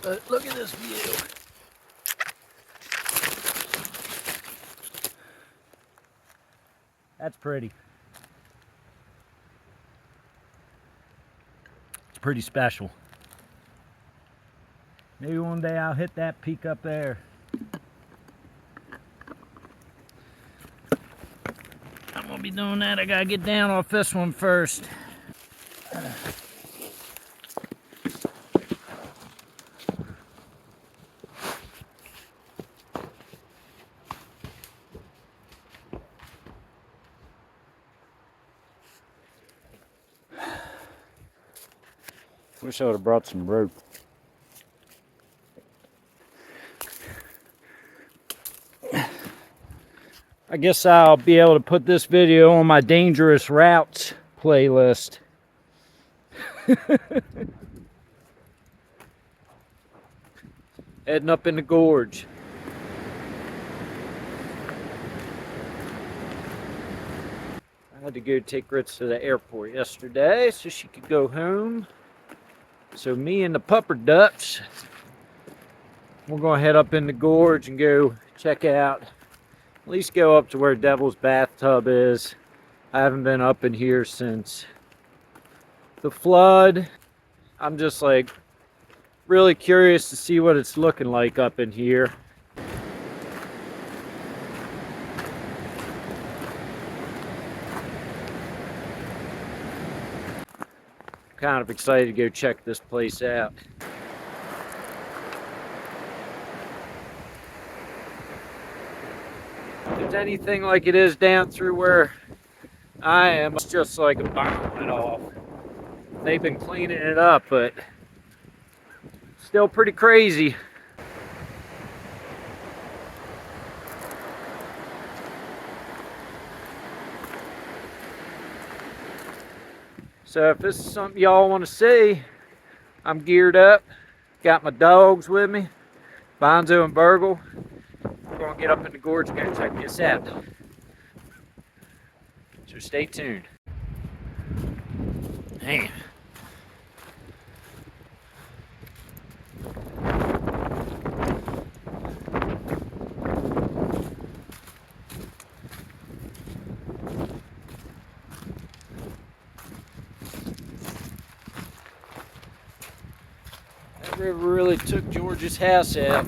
But look at this view. That's pretty. It's pretty special. Maybe one day I'll hit that peak up there. I'm gonna be doing that. I gotta get down off this one first. Wish I would have brought some rope. I guess I'll be able to put this video on my dangerous routes playlist. Heading up in the gorge. I had to go take Ritz to the airport yesterday so she could go home. So me and the pupper ducks, we're gonna head up in the gorge and go check out, at least go up to where Devil's Bathtub is. I haven't been up in here since the flood. I'm just like really curious to see what it's looking like up in here. Kind of excited to go check this place out. If it's anything like it is down through where I am, it's just like a bomb went off. They've been cleaning it up, but still pretty crazy. So if this is something y'all want to see, I'm geared up. Got my dogs with me, Bonzo and Burgle. We're gonna get up in the gorge and go check this out. So stay tuned. Man. That river really took George's house out.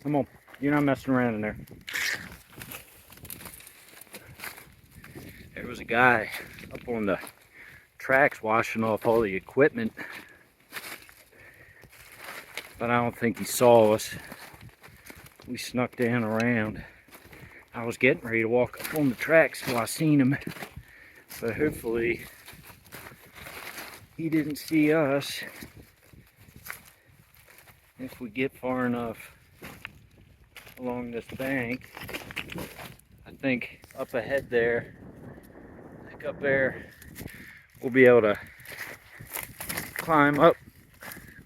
Come on, you're not messing around in there. There was a guy up on the tracks washing off all the equipment, but I don't think he saw us. We snuck down around. I was getting ready to walk up on the tracks till I seen him, but hopefully he didn't see us. If we get far enough along this bank, I think up ahead there, like up there, we'll be able to climb up.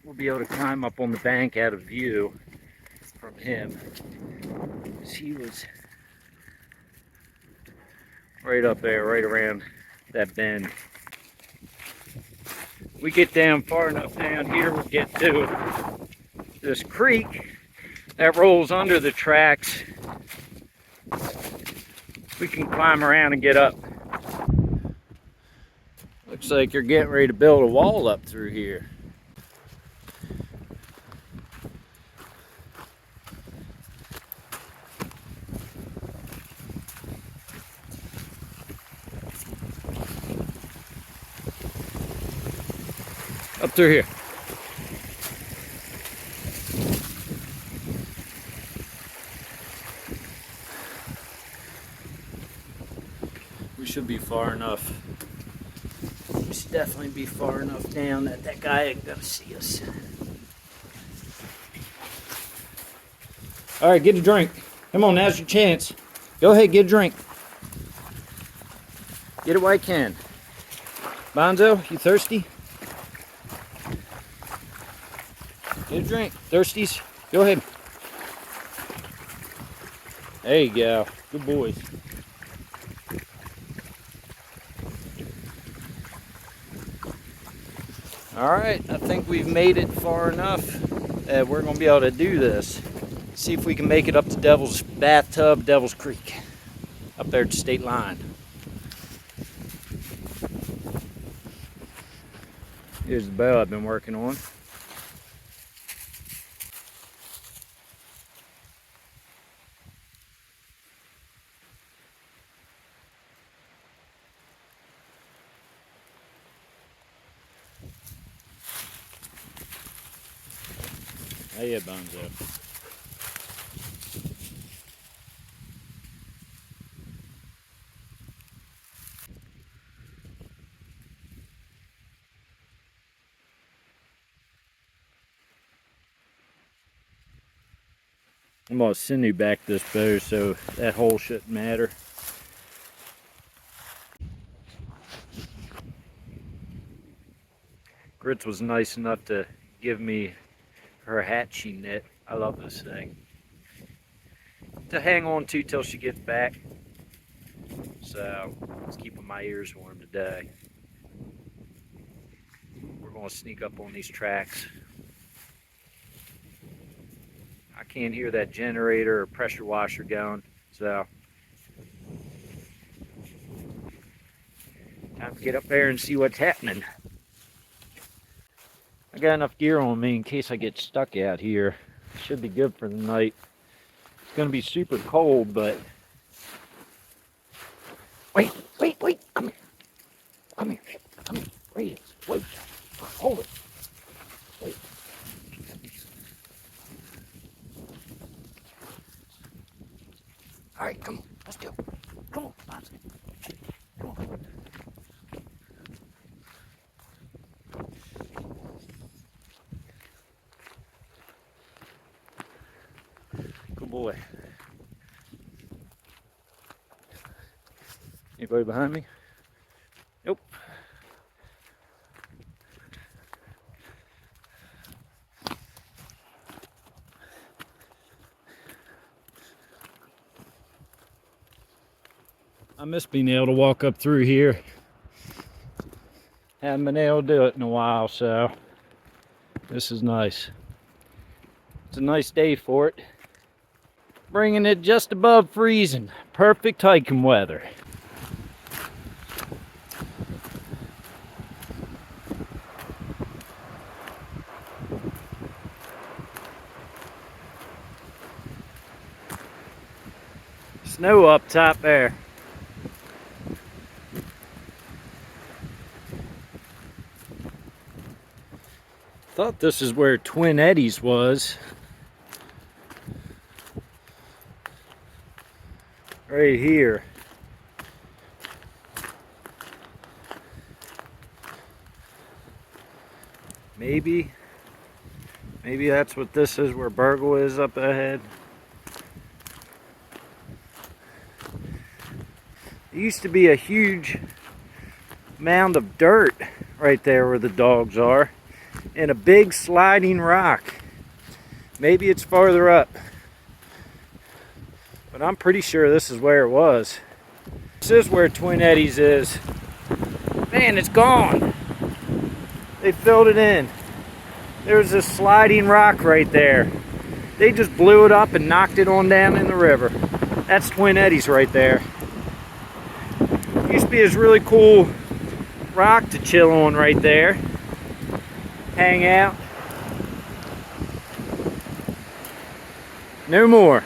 We'll be able to climb up on the bank out of view from him. He was right up there, right around that bend. We get down far enough down here, we'll get to this creek that rolls under the tracks. We can climb around and get up. Looks like you're getting ready to build a wall up through here. Up through here. We should be far enough. We should definitely be far enough down that that guy ain't gonna see us. All right, get a drink. Come on, now's your chance. Go ahead, get a drink. Get it while you can. Bonzo, you thirsty? Get a drink. Thirsties? Go ahead. There you go. Good boys. Alright, I think we've made it far enough that we're going to be able to do this. See if we can make it up to Devil's Bathtub, Devil's Creek. Up there at the state line. Here's the bow I've been working on. Hey, yeah, Bonzo. I'm going to sinew back this bow so that hole shouldn't matter. Grits was nice enough to give me her hat she knit. I love this thing. To hang on to till she gets back. So it's keeping my ears warm today. We're going to sneak up on these tracks. I can't hear that generator or pressure washer going, so time to get up there and see what's happening. I got enough gear on me in case I get stuck out here. Should be good for the night. It's going to be super cold, but wait, come here, come here, wait, hold it, wait. All right, come on, let's go. Come on, come on. Good boy. Anybody behind me? Nope. I miss being able to walk up through here. Haven't been able to do it in a while, so this is nice. It's a nice day for it. Bringing it just above freezing. Perfect hiking weather. Snow up top there. Thought this is where Twin Eddy's was. Right here. Maybe that's what this is, where Burgle is up ahead. There used to be a huge mound of dirt right there where the dogs are, and a big sliding rock. Maybe it's farther up, but I'm pretty sure this is where it was. This is where Twin Eddy's is. Man, it's gone. They filled it in. There's a sliding rock right there. They just blew it up and knocked it on down in the river. That's Twin Eddy's right there. Used to be this really cool rock to chill on right there. Hang out. No more.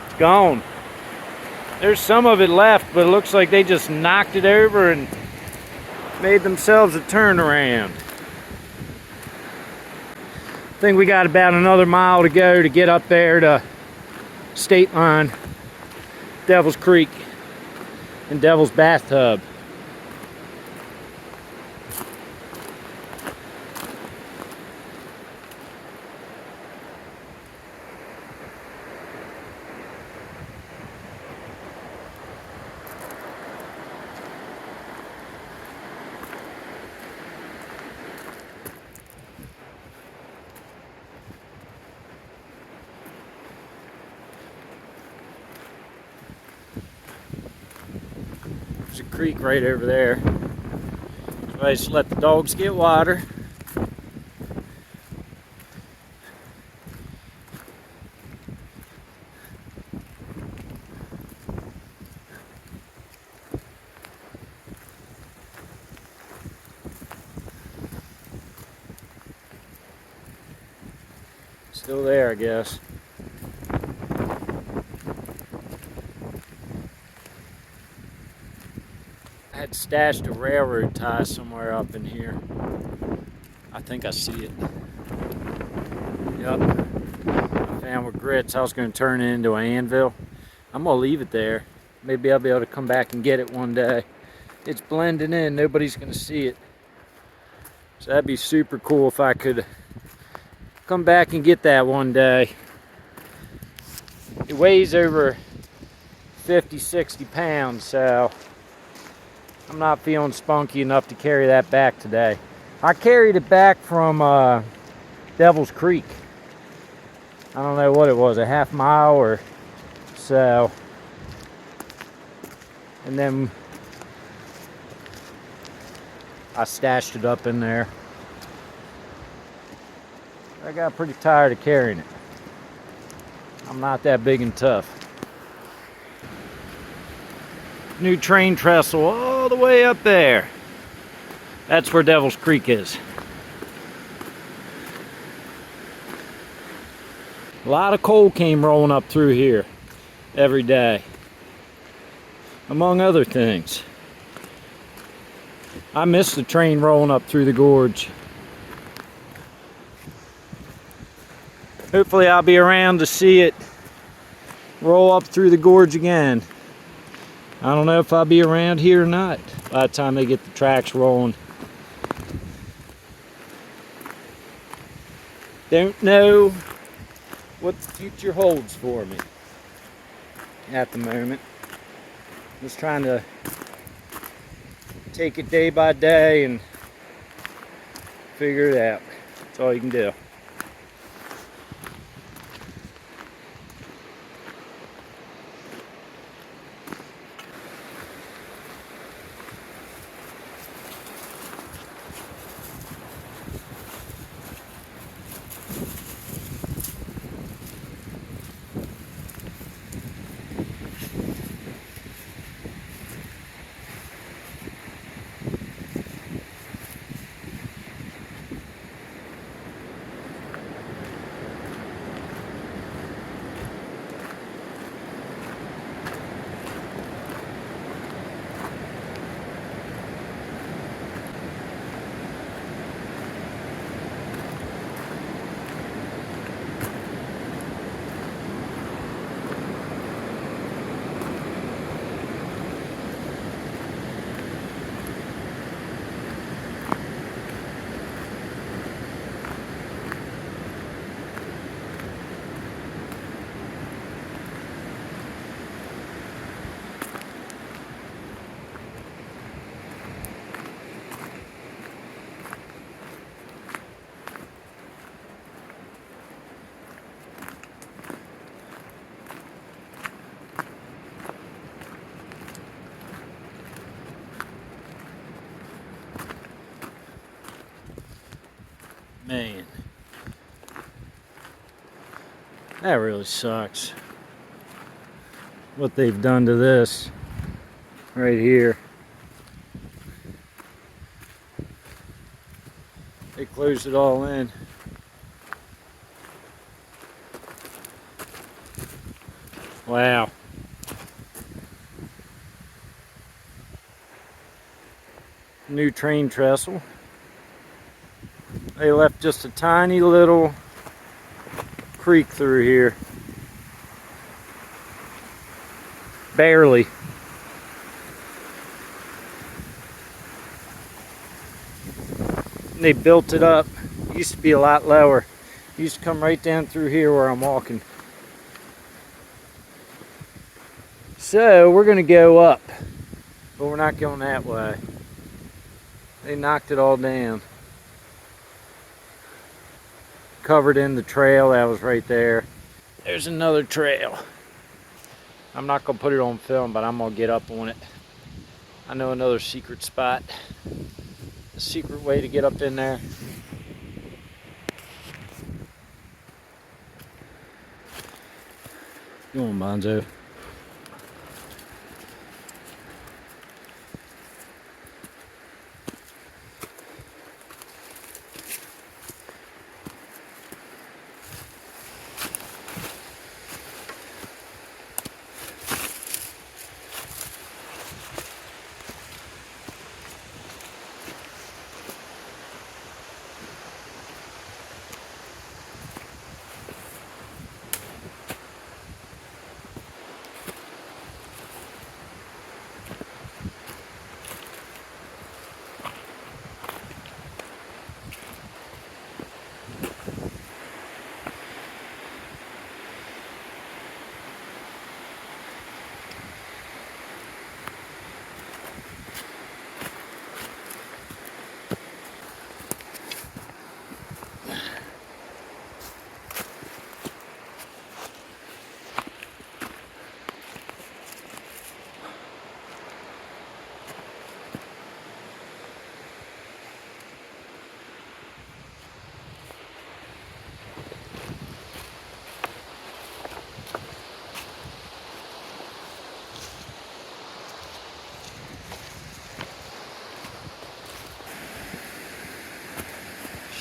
It's gone. There's some of it left, but it looks like they just knocked it over and made themselves a turnaround. I think we got about another mile to go to get up there to State Line, Devil's Creek, and Devil's Bathtub. There's a creek right over there. So I just let the dogs get water. Still there, I guess. I had stashed a railroad tie somewhere up in here. I think I see it. Yep. I found with grits. I was going to turn it into an anvil. I'm going to leave it there. Maybe I'll be able to come back and get it one day. It's blending in. Nobody's going to see it. So that'd be super cool if I could come back and get that one day. It weighs over 50, 60 pounds, so I'm not feeling spunky enough to carry that back today. I carried it back from Devil's Creek. I don't know what it was, a half mile or so. And then I stashed it up in there. I got pretty tired of carrying it. I'm not that big and tough. New train trestle all the way up there. That's where Devil's Creek is. A lot of coal came rolling up through here every day, among other things. I miss the train rolling up through the gorge. Hopefully I'll be around to see it roll up through the gorge again. I don't know if I'll be around here or not by the time they get the tracks rolling. Don't know what the future holds for me at the moment. Just trying to take it day by day and figure it out. That's all you can do. Man, that really sucks. What they've done to this right here. They closed it all in. Wow. New train trestle. They left just a tiny little creek through here. Barely. And they built it up. It used to be a lot lower. It used to come right down through here where I'm walking. So we're gonna go up, but we're not going that way. They knocked it all down. Covered in the trail that was right there. There's another trail. I'm not gonna put it on film, but I'm gonna get up on it. I know another secret spot. A secret way to get up in there. Go on, Bonzo.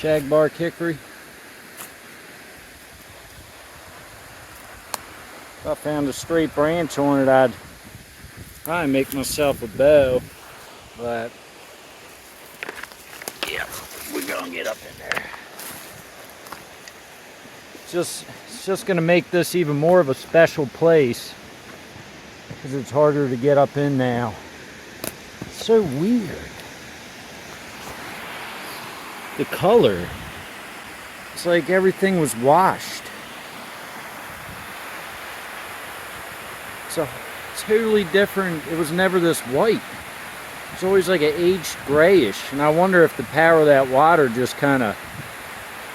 Shagbark hickory. If I found a straight branch on it, I'd probably make myself a bow, but yeah, we're gonna get up in there. It's just gonna make this even more of a special place because it's harder to get up in now. It's so weird. The color, it's like everything was washed. It's a totally different, it was never this white. It's always like an aged grayish, and I wonder if the power of that water just kind of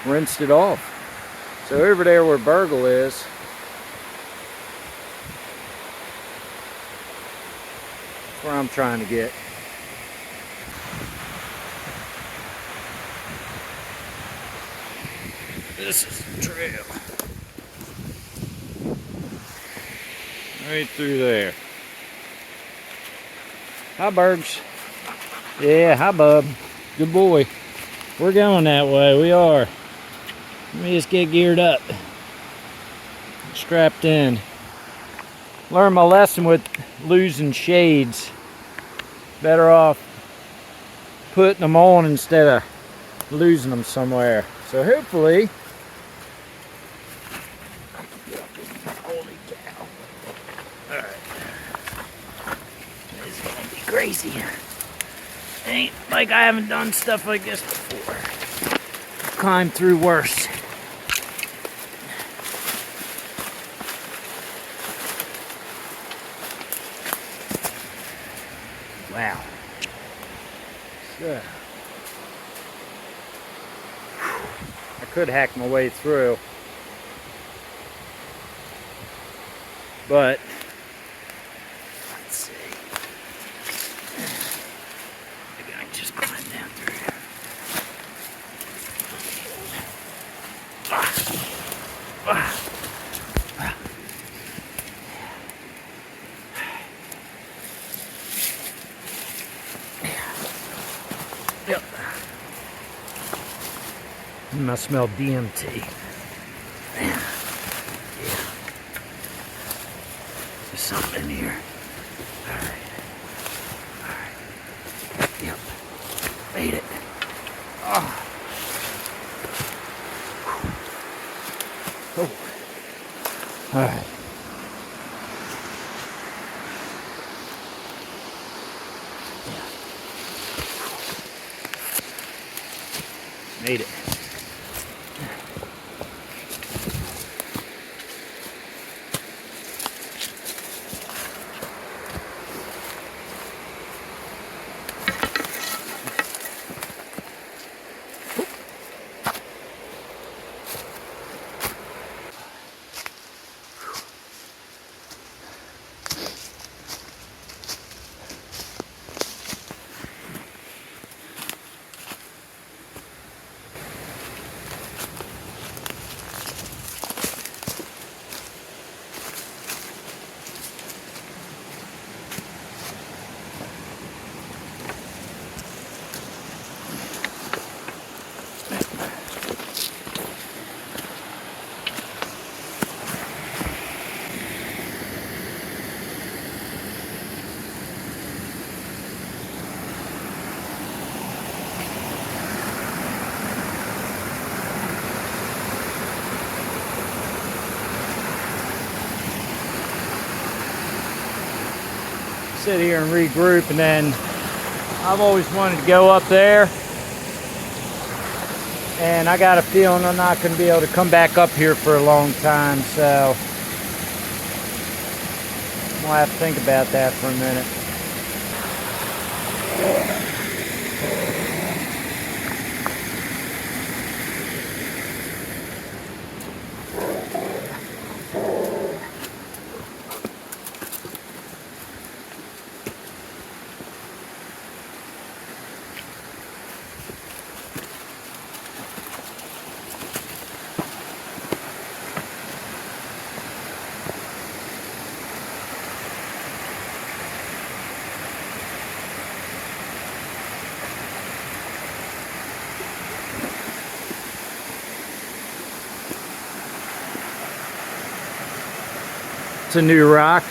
rinsed it off. So over there where Burgle is, that's where I'm trying to get. This is the trail. Right through there. Hi, Bergs. Yeah, hi, bub. Good boy. We're going that way. We are. Let me just get geared up. Strapped in. Learned my lesson with losing shades. Better off putting them on instead of losing them somewhere. So hopefully, holy cow. Alright. This is gonna be crazy. Ain't like I haven't done stuff like this before. I've climbed through worse. Wow. So, I could hack my way through, but let's see. I can just climb down through here. Yep. I smell DMT. Man. Yeah. There's something in here. Alright. Alright. Yep. Made it. Oh. Oh. Alright. Made it. Sit here and regroup, and then I've always wanted to go up there, and I got a feeling I'm not going to be able to come back up here for a long time, so I'll have to think about that for a minute. It's a new rock.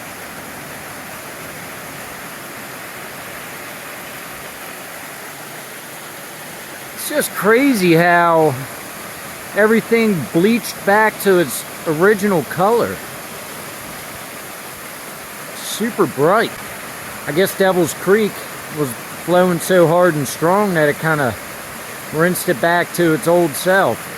It's just crazy how everything bleached back to its original color. Super bright. I guess Devil's Creek was flowing so hard and strong that it kind of rinsed it back to its old self.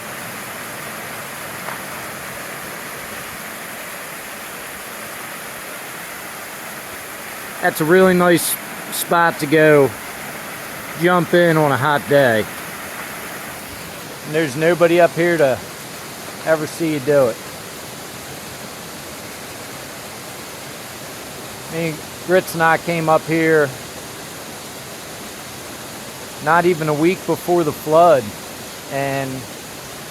That's a really nice spot to go jump in on a hot day. And there's nobody up here to ever see you do it. Grits and I came up here not even a week before the flood and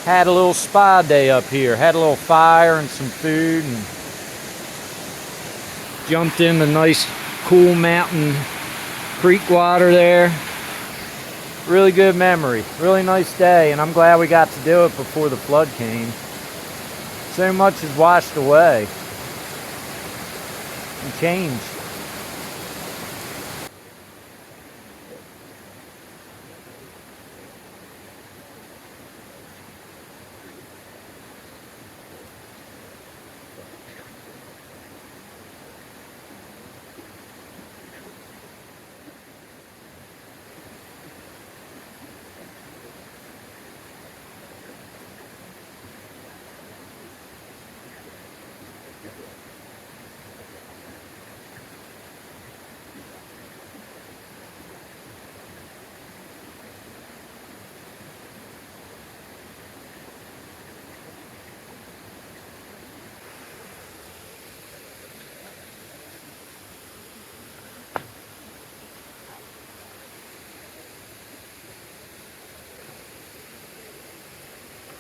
had a little spa day up here. Had a little fire and some food and jumped in the nice cool mountain creek water there. Really good memory, really nice day, and I'm glad we got to do it before the flood came. So much has washed away and changed.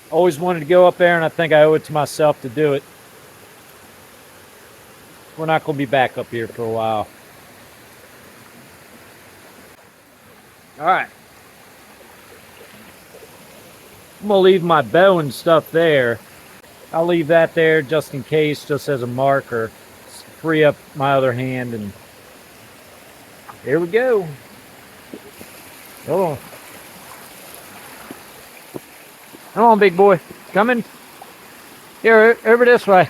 Always wanted to go up there, and I think I owe it to myself to do it. We're not going to be back up here for a while. All right. I'm gonna leave my bow and stuff there. I'll leave that there just in case, just as a marker. Free up my other hand, and here we go. Oh, come on, big boy. Coming. Here, over this way.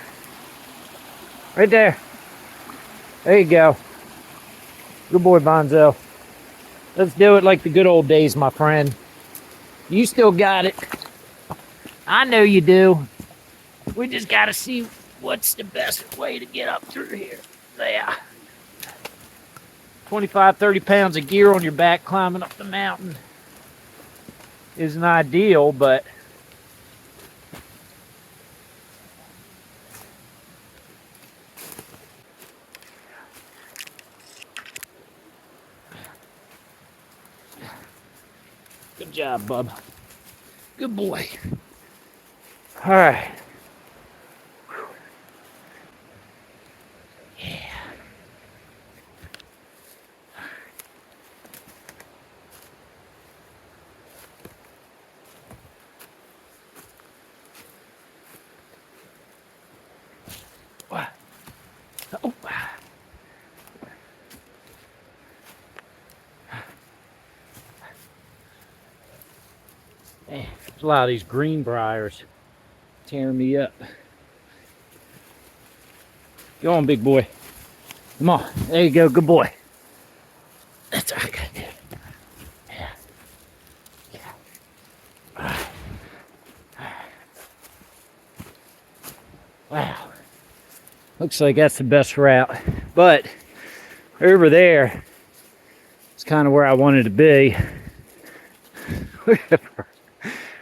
Right there. There you go. Good boy, Bonzo. Let's do it like the good old days, my friend. You still got it. I know you do. We just got to see what's the best way to get up through here. There. 25, 30 pounds of gear on your back climbing up the mountain isn't ideal, but good job, bub. Good boy. All right. Yeah. Oh. Man, there's a lot of these green briars tearing me up. Go on, big boy. Come on. There you go. Good boy. That's all I got to do. Yeah. Yeah. All right. Wow. Looks like that's the best route. But over there is kind of where I wanted to be.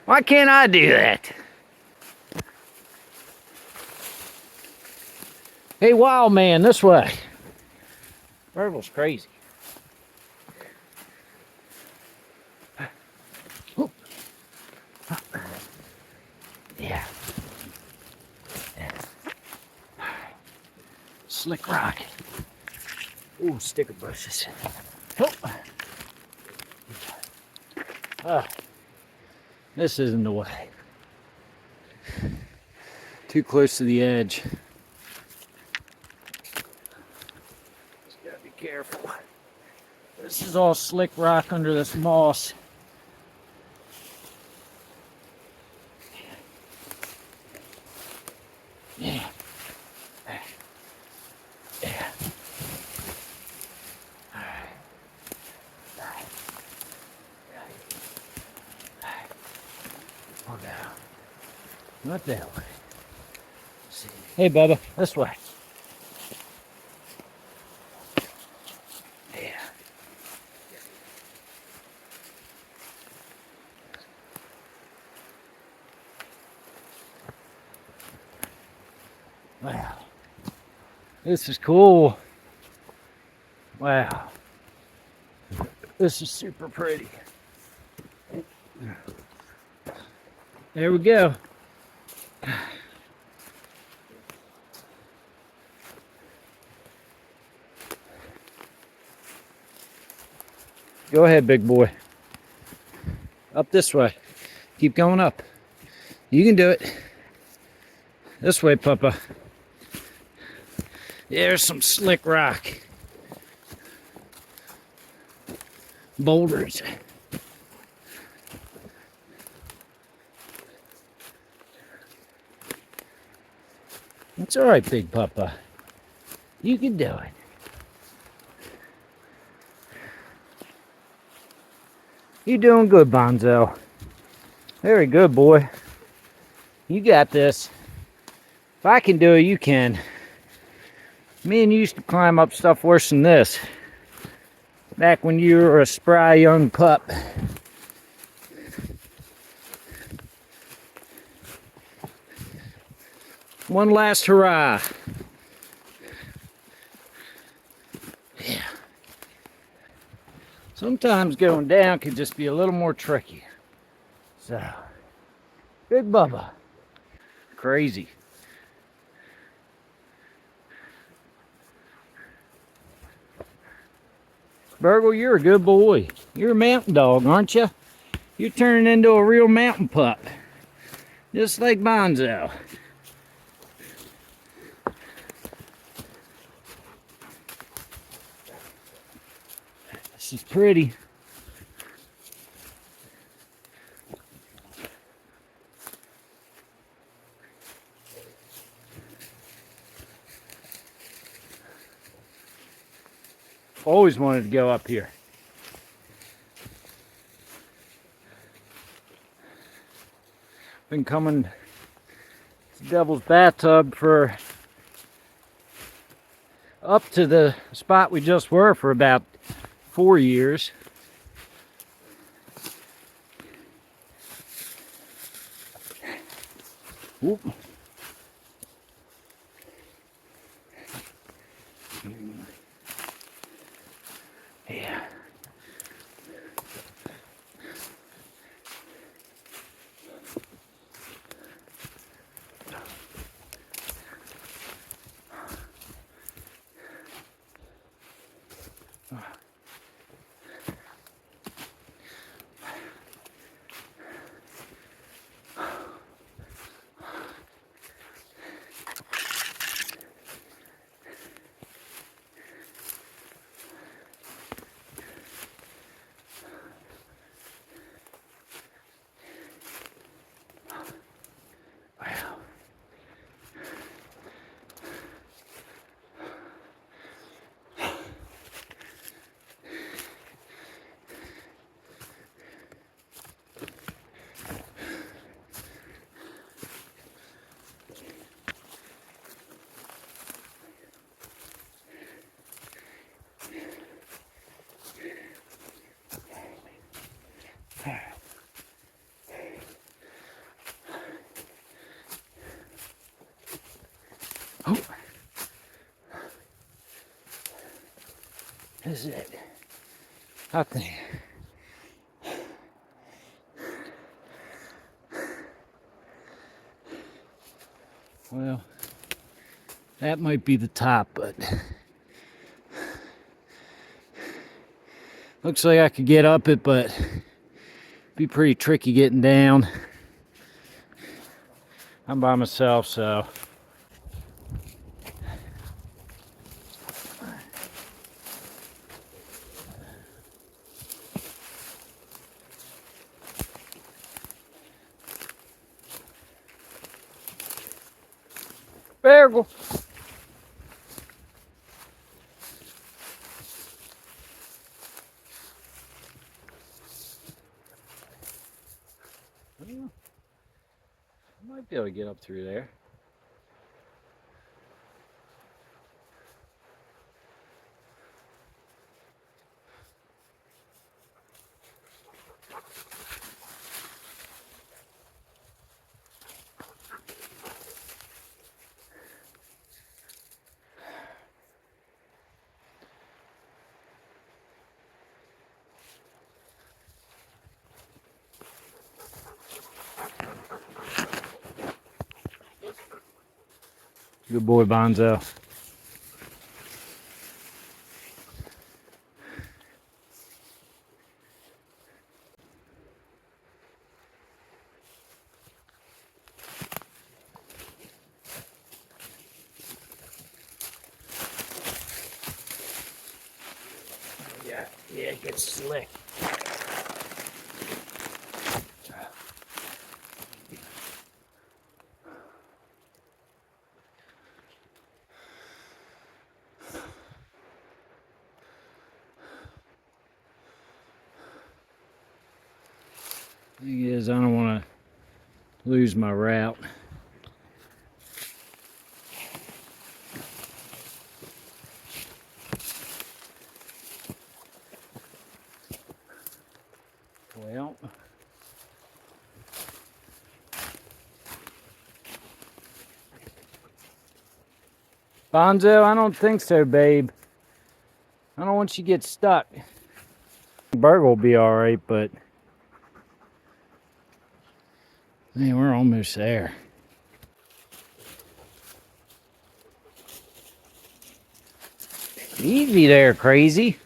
Why can't I do that? Hey, wild man, this way. Virgil's crazy. Yeah. Slick rock. Ooh, sticker bushes. This isn't the way. Too close to the edge. Just gotta be careful. This is all slick rock under this moss. Yeah. Yeah. Not that way. See. Hey, Bubba, this way. Yeah. Wow. This is cool. Wow. This is super pretty. There we go. Go ahead, big boy. Up this way. Keep going up. You can do it. This way, Papa. There's some slick rock. Boulders. It's all right, big Papa. You can do it. You're doing good, Bonzo. Very good, boy. You got this. If I can do it, you can. Me and you used to climb up stuff worse than this. Back when you were a spry young pup. One last hurrah. Yeah. Sometimes going down can just be a little more tricky. So, big Bubba. Crazy. Burgle, you're a good boy. You're a mountain dog, aren't you? You're turning into a real mountain pup. Just like Bonzo. This is pretty. Always wanted to go up here. Been coming to Devil's Bathtub for up to the spot we just were for about 4 years. Whoop. Yeah. Oh. This is it. Up there. Well, that might be the top, but looks like I could get up it, but it'd be pretty tricky getting down. I'm by myself, so. Bergle. I might be able to get up through there. Good boy, Bonzo. Yeah, it gets slick. Thing is, I don't want to lose my route. Well, Bonzo, I don't think so, babe. I don't want you to get stuck. Burger will be all right, but man, we're almost there. Easy there, crazy.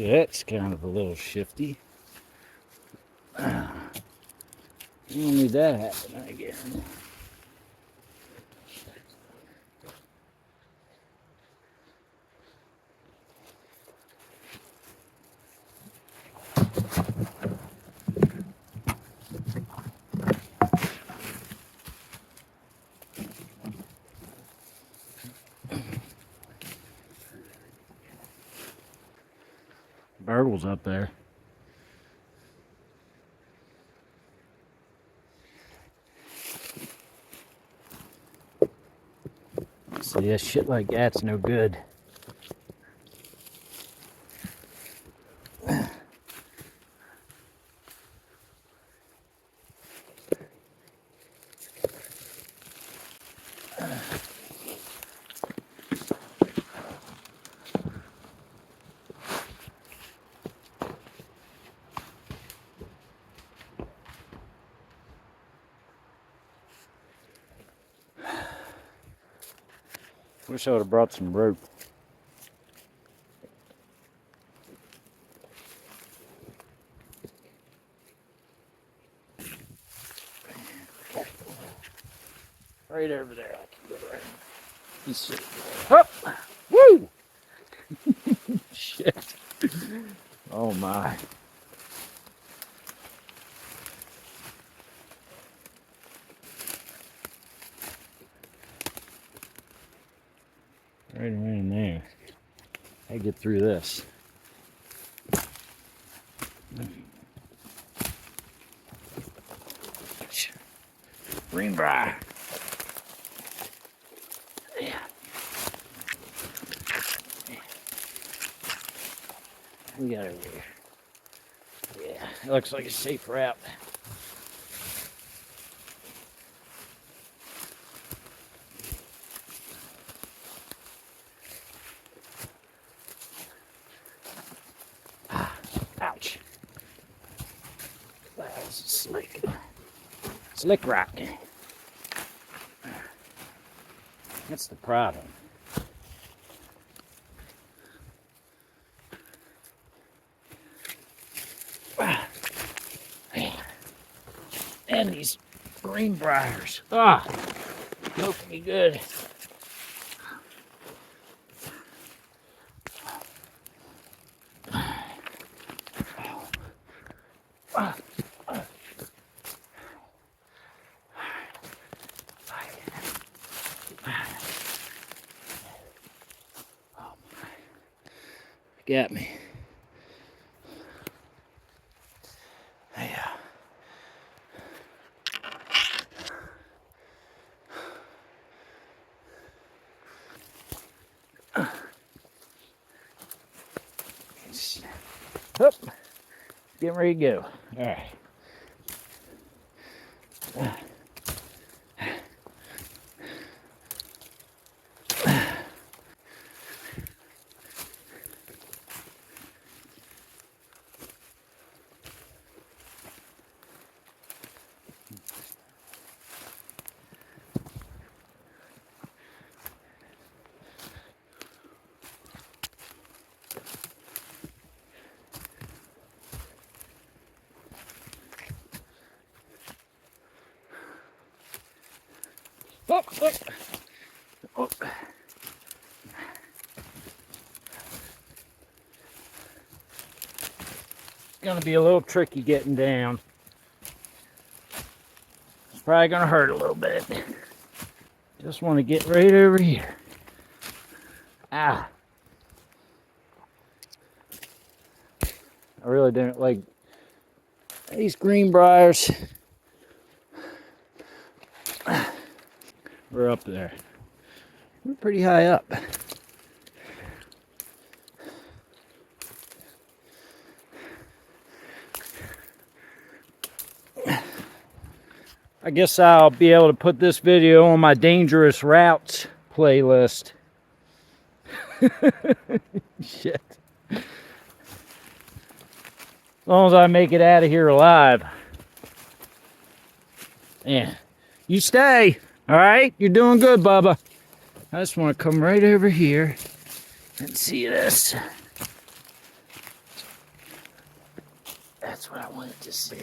That's kind of a little shifty. You don't need that happening again. Burgle's up there. See, that shit like that's no good. Wish I would have brought some rope. Right over there. I can go right. You see. Up! Woo! Shit. Oh my. Right around there. I get through this. Greenbrier. Yeah. We got over here. Yeah, it looks like a safe route. Ouch. That's slick rock. That's the problem. And these greenbriers. Poke me good. Got me. Yeah. Up. Getting ready to go. All right. Oh, oh. Oh. It's gonna be a little tricky getting down. It's probably gonna hurt a little bit. Just want to get right over here. Ah. I really didn't like these greenbriers. We're up there. We're pretty high up. I guess I'll be able to put this video on my dangerous routes playlist. Shit. As long as I make it out of here alive. Yeah. You stay. All right? You're doing good, Bubba. I just want to come right over here and see this. That's what I wanted to see.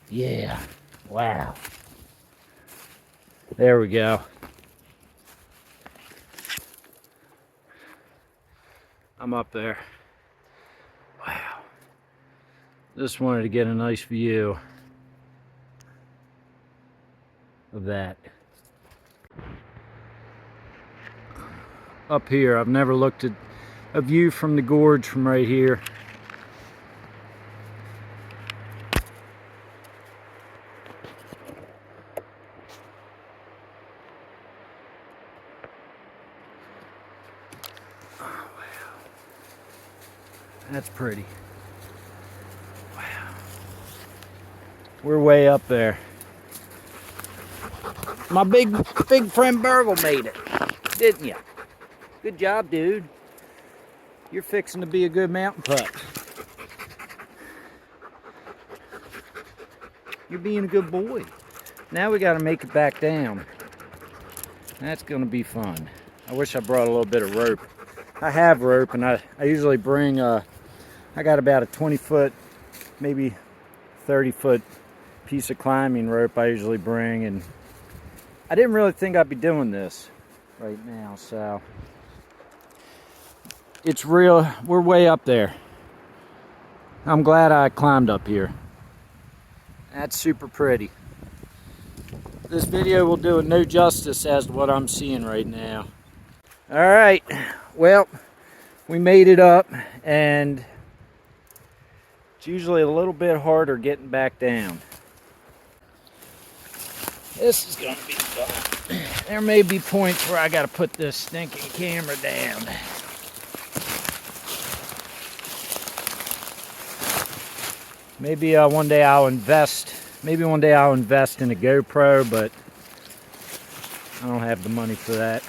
Yeah. Wow. There we go. I'm up there. Wow. Just wanted to get a nice view of that. Up here, I've never looked at a view from the gorge from right here. Oh, wow. That's pretty. Wow. We're way up there. My big friend Burgle made it, didn't you? Good job, dude. You're fixing to be a good mountain pup. You're being a good boy. Now we got to make it back down. That's going to be fun. I wish I brought a little bit of rope. I have rope, and I usually bring, I got about a 20-foot, maybe 30-foot piece of climbing rope I usually bring, and I didn't really think I'd be doing this right now, so it's real. We're way up there. I'm glad I climbed up here. That's super pretty. This video will do it no justice as to what I'm seeing right now. All right, well, we made it up, and it's usually a little bit harder getting back down. This is gonna be fun. There may be points where I gotta put this stinking camera down. Maybe one day I'll invest. Maybe one day I'll invest in a GoPro, but I don't have the money for that.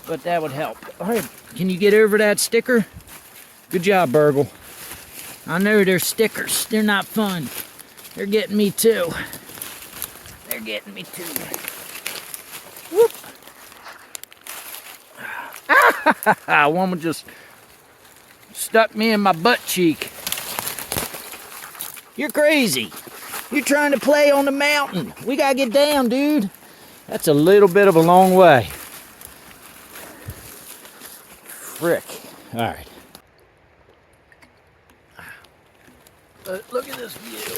But that would help. All right, can you get over that sticker? Good job, Burgle. I know they're stickers. They're not fun. They're getting me too. They're getting me too. Whoop! Ah! One just stuck me in my butt cheek. You're crazy. You're trying to play on the mountain. We gotta get down, dude. That's a little bit of a long way. Frick. All right. But look at this view.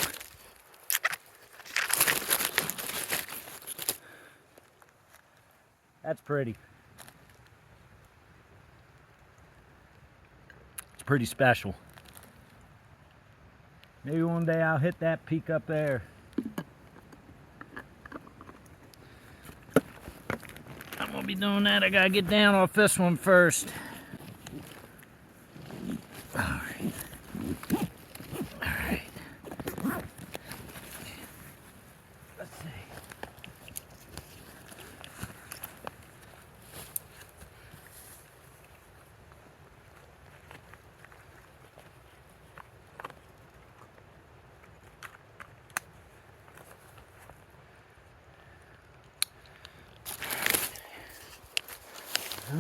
That's pretty. It's pretty special. Maybe one day I'll hit that peak up there. I'm gonna be doing that. I gotta get down off this one first. All right. All right. Let's see.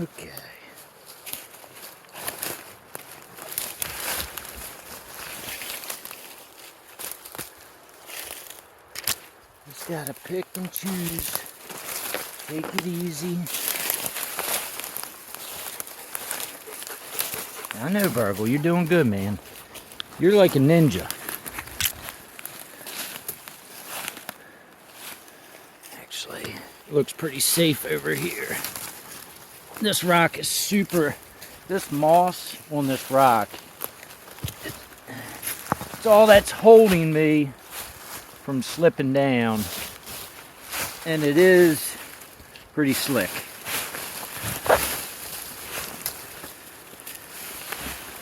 Okay. Just gotta pick and choose. Take it easy. I know, Burgle, you're doing good, man. You're like a ninja. Actually, looks pretty safe over here. This rock is super, this moss on this rock, it's all that's holding me from slipping down, and it is pretty slick.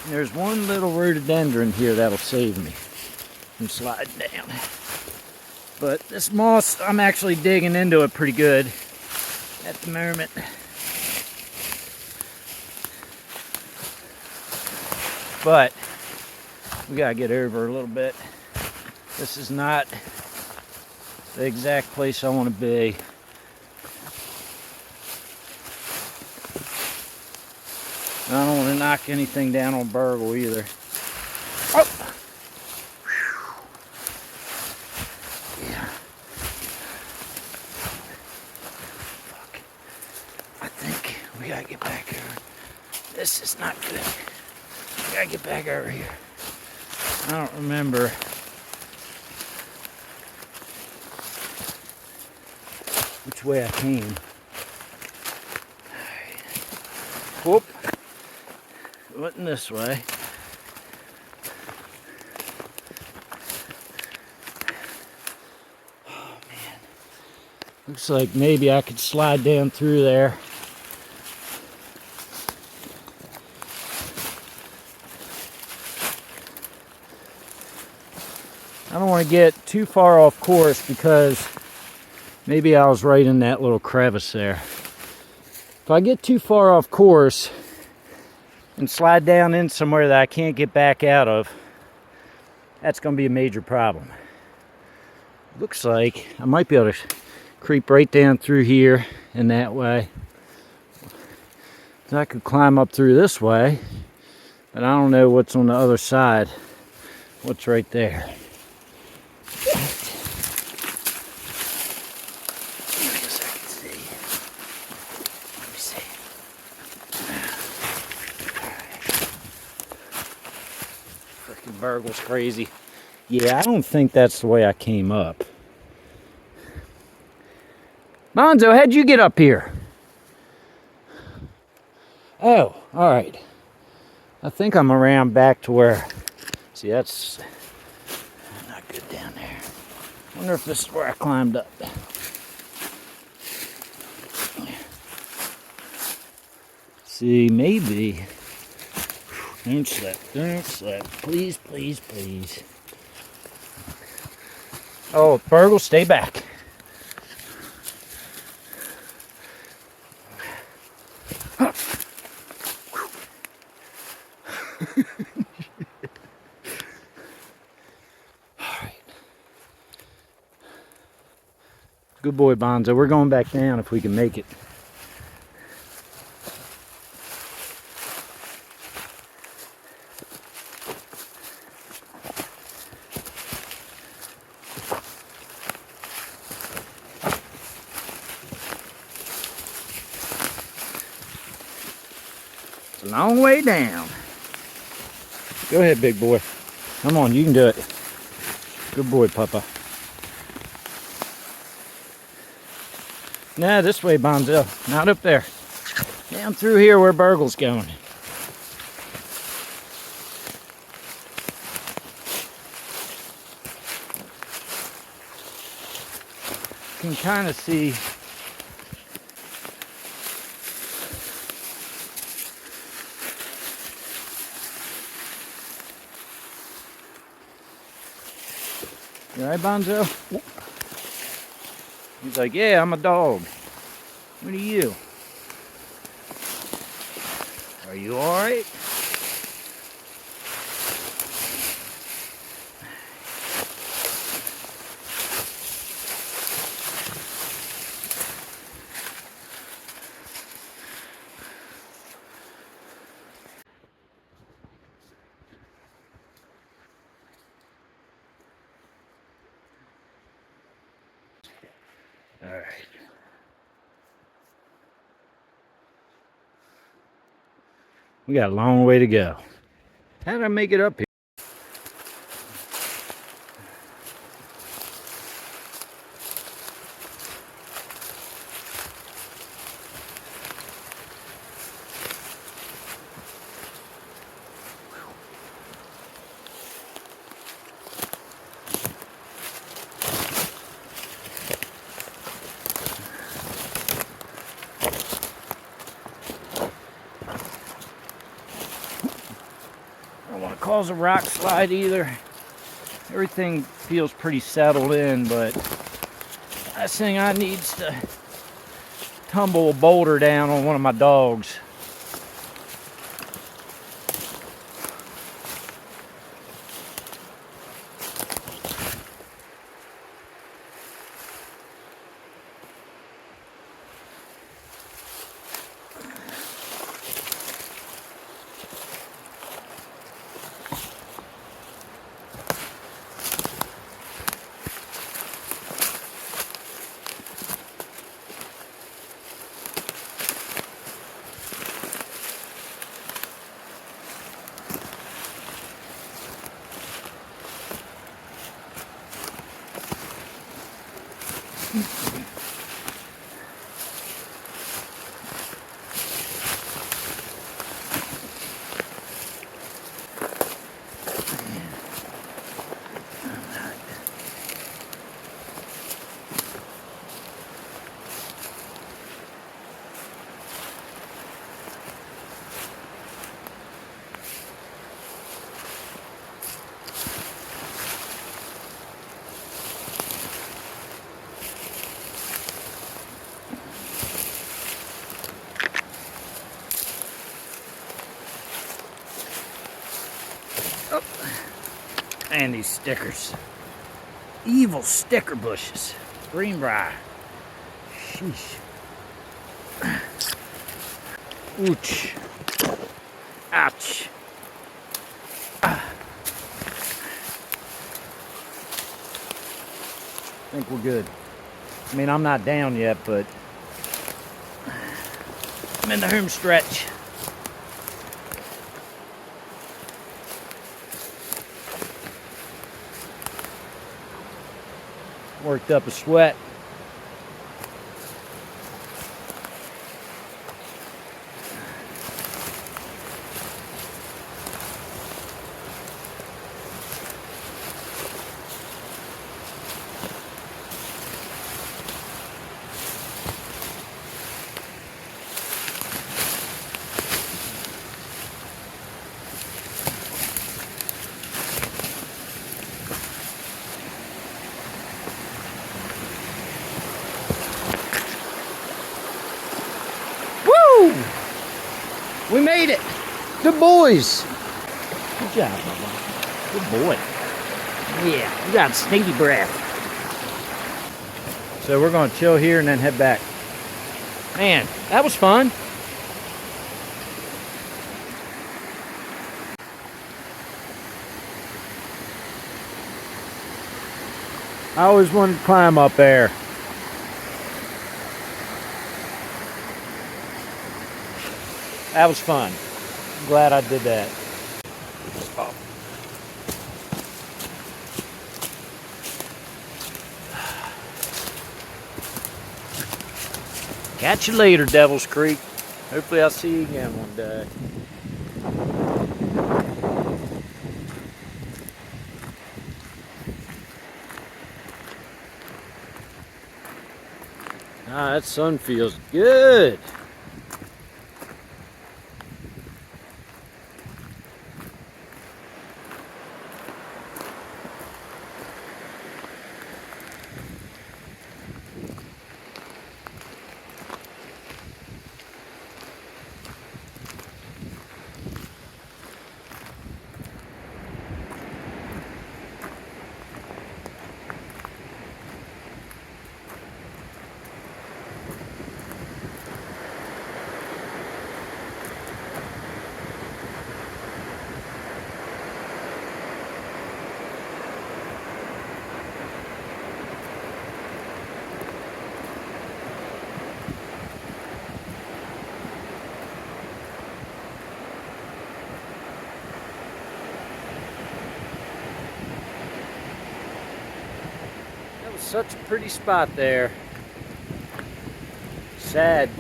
There's one little rhododendron here that'll save me from sliding down. But this moss, I'm actually digging into it pretty good at the moment. But we gotta get over a little bit. This is not the exact place I want to be. I don't want to knock anything down on burgle either. Oh! Yeah. Fuck. I think we gotta get back over. This is not good. We gotta get back over here. I don't remember which way I came. Whoop. Wasn't this way. Oh man. Looks like maybe I could slide down through there. I don't want to get too far off course because maybe I was right in that little crevice there. If I get too far off course and slide down in somewhere that I can't get back out of, that's going to be a major problem. Looks like I might be able to creep right down through here and that way. So I could climb up through this way, but I don't know what's on the other side. What's right there. Burgle's crazy. Yeah, I don't think that's the way I came up. Bonzo, how'd you get up here? Oh, alright. I think I'm around back to where... See, that's not good down there. I wonder if this is where I climbed up. See, maybe... Don't slip, don't slip. Please, please, please. Oh, Burgle, stay back. Alright. Good boy, Bonzo. We're going back down if we can make it. It's a long way down. Go ahead, big boy. Come on, you can do it. Good boy, Papa. Nah, this way, Bonzo. Not up there. Down through here where Burgle's going. You can kind of see you alright, Bonzo? He's like, yeah, I'm a dog. What are you? Are you alright? Alright. We got a long way to go. How did I make it up here? I don't want to cause a rock slide either. Everything feels pretty settled in, but last thing I need is to tumble a boulder down on one of my dogs. Oh. And these stickers. Evil sticker bushes. Greenbrier. Sheesh. Ouch. Ouch. I think we're good. I mean, I'm not down yet, but I'm in the home stretch. Worked up a sweat. We made it. Good boys. Good job, Bubba. Good boy. Yeah, you got stinky breath. So we're going to chill here and then head back. Man, that was fun. I always wanted to climb up there. That was fun. I'm glad I did that. Oh. Catch you later, Devil's Creek. Hopefully I'll see you again one day. Ah, that sun feels good. Such a pretty spot there. Sad.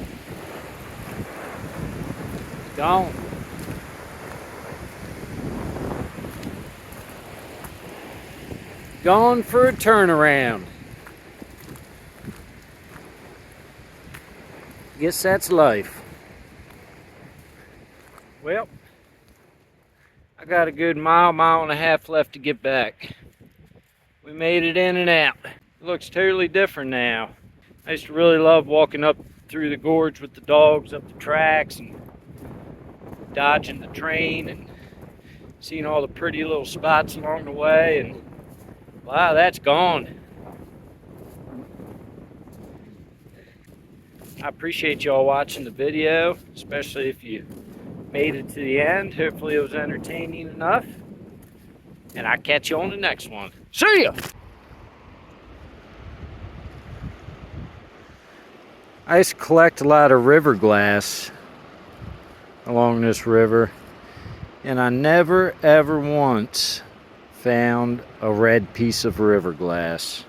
Gone. Gone for a turnaround. Guess that's life. Well, I got a good mile and a half left to get back. We made it in and out. It looks totally different now. I used to really love walking up through the gorge with the dogs up the tracks and dodging the train and seeing all the pretty little spots along the way, and wow, that's gone. I appreciate y'all watching the video, especially if you made it to the end. Hopefully it was entertaining enough, and I'll catch you on the next one. See ya! I used to collect a lot of river glass along this river, and I never ever once found a red piece of river glass.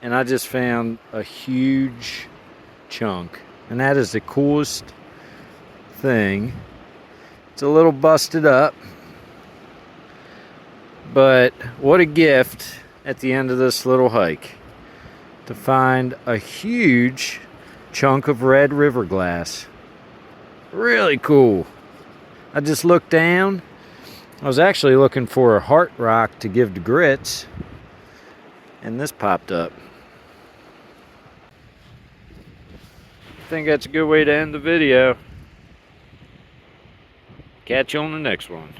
and I just found a huge chunk, and that is the coolest thing. It's a little busted up, but what a gift at the end of this little hike to find a huge chunk of red river glass. Really cool. I just looked down. I was actually looking for a heart rock to give to grits, and this popped up. I think that's a good way to end the video. Catch you on the next one.